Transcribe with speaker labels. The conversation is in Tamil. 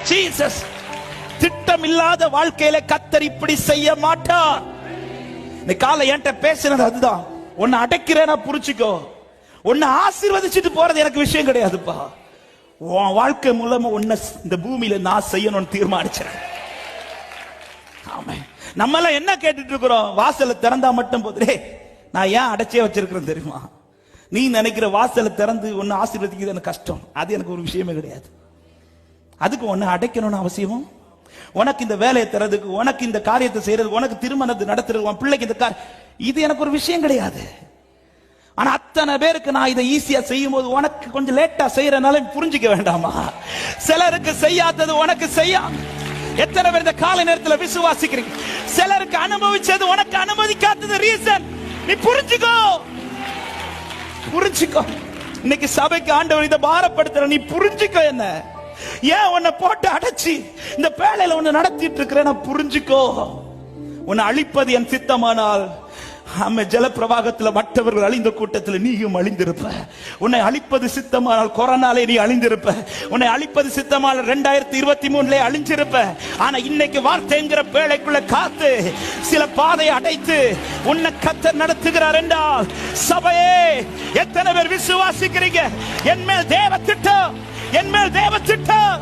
Speaker 1: ஜீசஸ். திட்டம் இல்லாத வாழ்க்கையில கர்த்தர் இப்படி செய்ய மாட்டார். இந்த காலை என்கிட்ட பேசினது அதுதான். உன்னை அடைக்கிறேன்னா புரிச்சுக்கோ. உன்னை ஆசீர்வதிச்சுட்டு போறது எனக்கு விஷயம் கிடையாதுப்பா. உன் வாழ்க்கை மூலமா உன்னை இந்த பூமியில நான் செய்யணும்னு தீர்மானிச்சேன். ஆமே. நம்ம எல்லாம் என்ன கேட்டுட்டு இருக்கிறோம்? வாசலை திறந்தா மட்டும் போதும். நான் ஏன் அடைச்சே வச்சிருக்கிறேன் தெரியுமா? நீ நினைக்கிற வாசலை திறந்து ஒன்னு ஆசீர்வதிக்கிறது எனக்கு கஷ்டம். அது எனக்கு ஒரு விஷயமே கிடையாது. அதுக்கு ஒன்னு அடைக்கணும்னு அவசியமும். உனக்கு இந்த வேலையை தரதுக்கு, உனக்கு இந்த காரியத்தை செய்யறது, உனக்கு திருமணத்தை நடத்துறது, உன் பிள்ளைக்கு இந்த இது எனக்கு ஒரு விஷயம் கிடையாது. ஆனா அத்தனை பேருக்கு நான் இதை ஈஸியா செய்யும் போது உனக்கு கொஞ்சம் லேட்டா செய்யறதுனால புரிஞ்சுக்க வேண்டாமா? சிலருக்கு செய்யாதது உனக்கு செய்ய. எத்தனை பேர் இந்த காலை நேரத்தில் விசுவாசிக்கிறீங்க? சிலருக்கு அனுபவிச்சது உனக்கு அனுமதிக்காதது ரீசன். நீ புரிஞ்சுக்கோ, புரிஞ்சுக்கோ. இன்னைக்கு சபைக்கு ஆண்டவர் இதை பாரப்படுத்துற. நீ புரிஞ்சுக்கோ. என்ன ஏன் உன்னை போட்டு அடைச்சி இந்த பேழையில உன்னை நடத்திட்டு இருக்கிற? புரிஞ்சுக்கோ. உன்னை அழிப்பது என் சித்தமானால் ஜலப்பிரவாகத்தில் மற்றவர்கள் அழிந்த கூட்டத்தில் நீயும் அழிந்திருப்ப. உன்னை அழிப்பது சித்தமானால் கொரோனாலே நீ அழிந்திருப்ப. உன்னை அழிப்பது சித்தமானால் 2023 அழிஞ்சிருப்ப. ஆனா இன்னைக்கு வார்த்தைங்கிற பேழைக்குள்ள காத்து சில பாதை அடைத்து உன்னை கர்த்தர் நடத்துகிறார் என்றால், சபையே எத்தனை பேர் விசுவாசிக்கிறீங்க? என் மேல் தேவ திட்டம், என் மேல் தேவ திட்டம்.